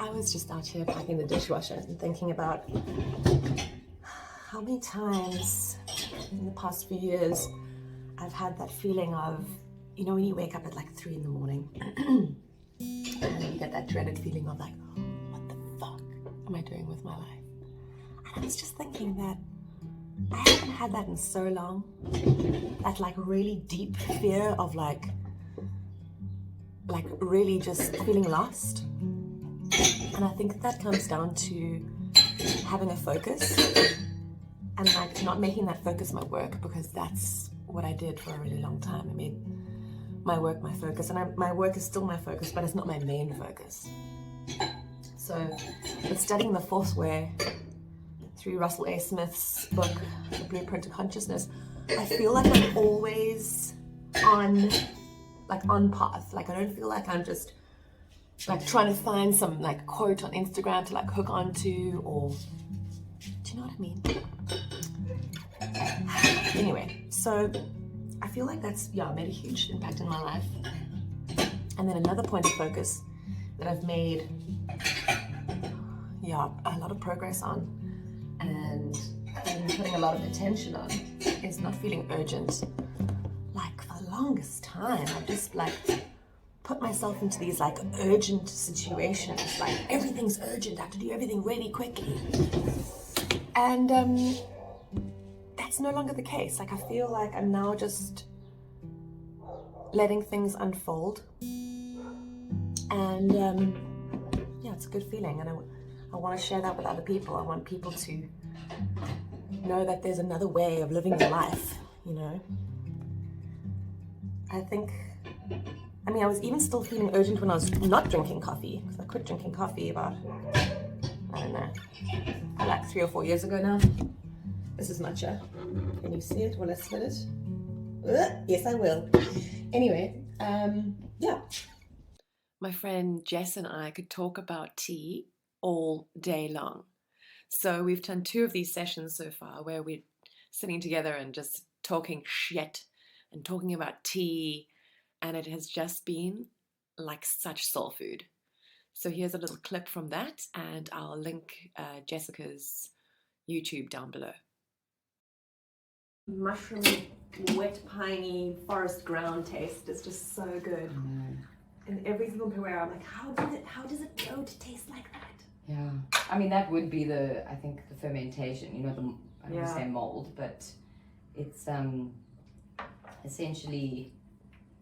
I was just out here packing the dishwasher and thinking about how many times in the past few years I've had that feeling of, you know, when you wake up at like 3 in the morning and you get that dreaded feeling of like, what the fuck am I doing with my life? And I was just thinking that I haven't had that in so long. That like really deep fear of like really just feeling lost. And I think that comes down to having a focus and like not making that focus my work, because that's what I did for a really long time. I made my work my focus, and my work is still my focus, but it's not my main focus. So with studying the fourth way through Russell A. Smith's book, The Blueprint to Consciousness, I feel like I'm always on path. Like I don't feel like I'm just like trying to find some like quote on Instagram to like hook onto, or do you know what I mean? Anyway, so I feel like that's made a huge impact in my life. And then another point of focus that I've made a lot of progress on and been putting a lot of attention on is not feeling urgent. Like for the longest time I've just like put myself into these like urgent situations, like everything's urgent, I have to do everything really quickly. And that's no longer the case. Like I feel like I'm now just letting things unfold, and it's a good feeling, and I want to share that with other people. I want people to know that there's another way of living your life, you know. I was even still feeling urgent when I was not drinking coffee, because I quit drinking coffee about, I don't know, like 3 or 4 years ago now. This is matcha. Can you see it? Will I spit it? Yes, I will. Anyway, My friend Jess and I could talk about tea all day long. So we've done 2 of these sessions so far where we're sitting together and just talking shit and talking about tea, and it has just been like such soul food. So here's a little clip from that, and I'll link Jessica's YouTube down below. Mushroom, wet, piney, forest ground taste is just so good. And every single puer, I'm like, how does it go to taste like that? Yeah, I mean that would be the fermentation. You know, I don't want to say mold, but it's essentially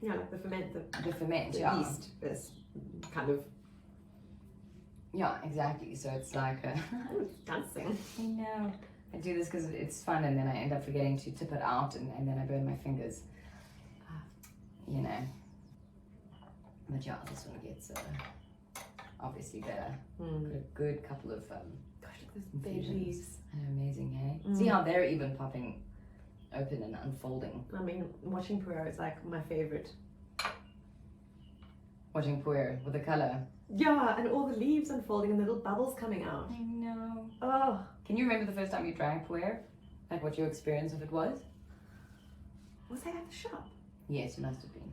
like the ferment. The yeast is kind of. Yeah, exactly. So it's like dancing. I know. I do this because it's fun, and then I end up forgetting to tip it out, and then I burn my fingers. You know. But yeah, this one gets obviously better. Got a good couple of gosh, look at those big leaves. Amazing, hey? See how they're even popping open and unfolding. I mean, watching puer is like my favorite. Watching puer with the color. Yeah, and all the leaves unfolding and the little bubbles coming out. I know. Oh. Can you remember the first time you drank puer? Like what your experience of it was? Was that at the shop? Yes, it must have been.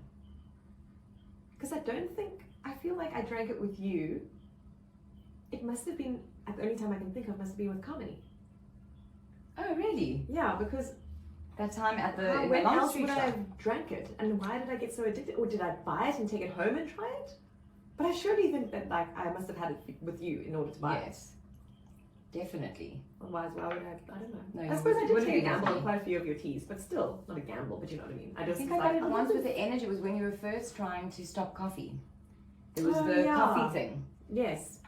Because I feel like I drank it with you. It must have been, the only time I can think of must have been with Comedy. Oh, really? Yeah, because that time at the when else would I have drank it? And why did I get so addicted? Or did I buy it and take it home and try it? But I surely think that like I must have had it with you in order to buy it. Yes, definitely. Otherwise, why would I don't know. No, I suppose I did take a gamble on quite a few of your teas, but still, not a gamble, but you know what I mean. I think I got it once with the energy. It was when you were first trying to stop coffee. There was the coffee thing. Yes.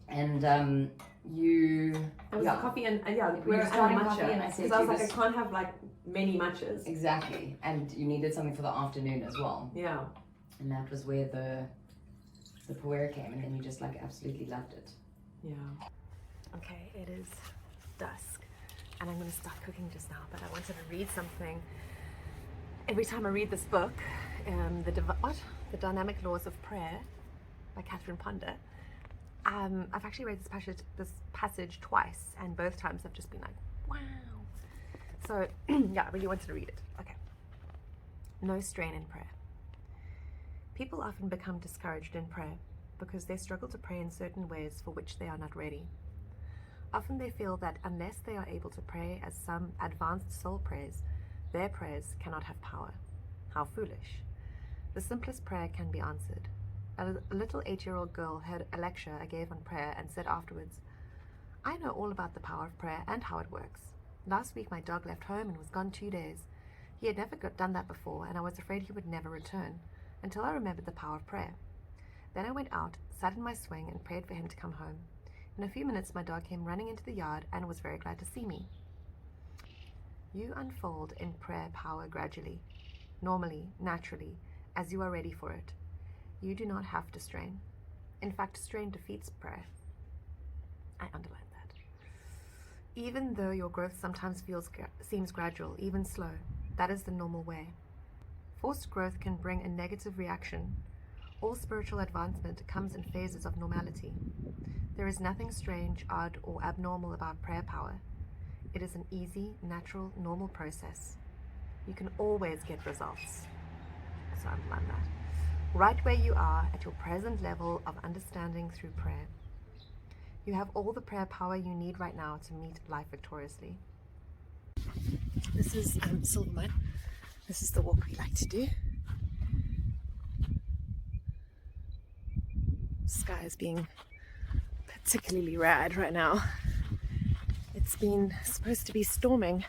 And you... There was coffee and we were starting matcha, and I said because I was like, I can't have like many matchas. Exactly. And you needed something for the afternoon as well. Yeah. And that was where the puer came, and then you just like absolutely loved it. Yeah. Okay, it is dusk, and I'm going to start cooking just now, but I wanted to read something. Every time I read this book, The Dynamic Laws of Prayer by Catherine Ponder, I've actually read this passage twice, and both times I've just been like, wow. So yeah, I really wanted to read it. Okay. No strain in prayer. People often become discouraged in prayer because they struggle to pray in certain ways for which they are not ready. Often they feel that unless they are able to pray as some advanced soul prays, their prayers cannot have power. How foolish. The simplest prayer can be answered. A little 8-year-old girl heard a lecture I gave on prayer and said afterwards, "I know all about the power of prayer and how it works. Last week my dog left home and was gone 2 days. He had never done that before, and I was afraid he would never return, until I remembered the power of prayer. Then I went out, sat in my swing, and prayed for him to come home. In a few minutes my dog came running into the yard and was very glad to see me." You unfold in prayer power gradually, normally, naturally, as you are ready for it. You do not have to strain. In fact, strain defeats prayer. I underline that. Even though your growth sometimes seems gradual, even slow, that is the normal way. Forced growth can bring a negative reaction. All spiritual advancement comes in phases of normality. There is nothing strange, odd, or abnormal about prayer power. It is an easy, natural, normal process. You can always get results. So underline that. Right where you are at your present level of understanding through prayer. You have all the prayer power you need right now to meet life victoriously. This is Silvermine. This is the walk we like to do. Sky is being particularly rad right now. It's been supposed to be storming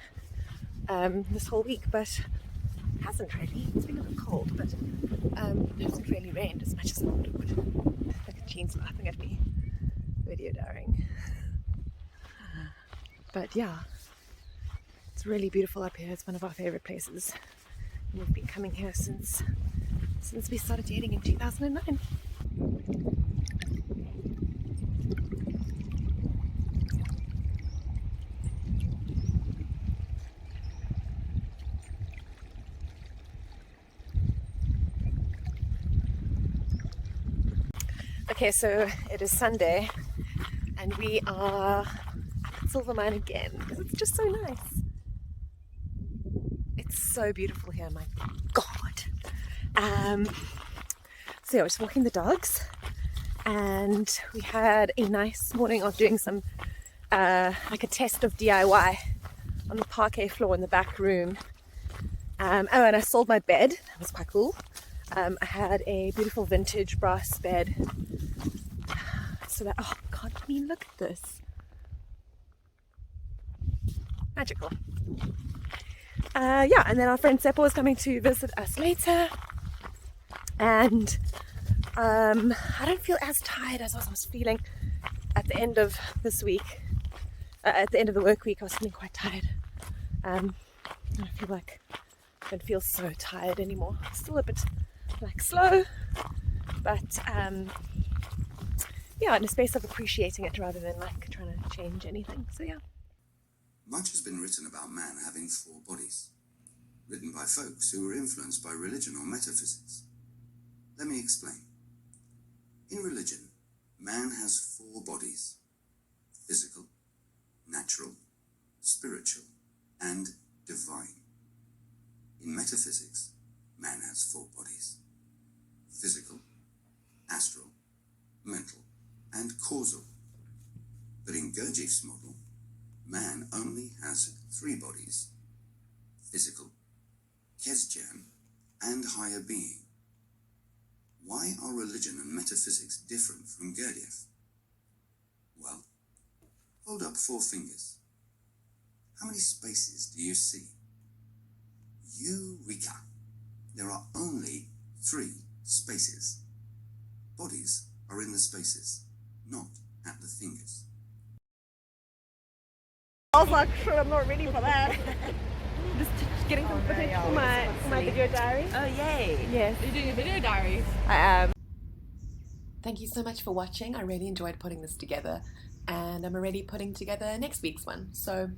this whole week, but it hasn't really. It's been a little cold, but it hasn't really rained as much as I thought it would. Like a Jean's laughing at me, video diaring. But yeah, it's really beautiful up here. It's one of our favorite places. And we've been coming here since we started dating in 2009. Okay, so it is Sunday and we are at Silvermine again because it's just so nice. It's so beautiful here, my God. So yeah, we're just walking the dogs and we had a nice morning of doing some like a test of DIY on the parquet floor in the back room. And I sold my bed. That was quite cool. I had a beautiful vintage brass bed. So that, oh God, I mean, look at this. Magical. Yeah, and then our friend Seppo is coming to visit us later. And I don't feel as tired as I was feeling at the end of this week. At the end of the work week, I was feeling quite tired. I don't feel like I don't feel so tired anymore. Still a bit like slow, but yeah, in a space of appreciating it rather than like trying to change anything. So yeah. Much has been written about man having 4 bodies, written by folks who were influenced by religion or metaphysics. Let me explain. In religion, man has 4 bodies: physical, natural, spiritual, and divine. In metaphysics, man has 4 bodies: physical, astral, mental, and causal. But in Gurdjieff's model, man only has 3 bodies: physical, Kesdjan, and higher being. Why are religion and metaphysics different from Gurdjieff? Well, hold up 4 fingers. How many spaces do you see? Eureka! There are only 3 spaces. Bodies are in the spaces, not at the fingers. I was like, sure, I'm not ready for that. Just getting some footage for my video diary. Oh, yay. Yes. Are you doing a video diary? I am. Thank you so much for watching. I really enjoyed putting this together, and I'm already putting together next week's one. So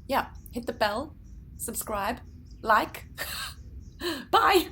yeah, hit the bell, subscribe, like. Bye.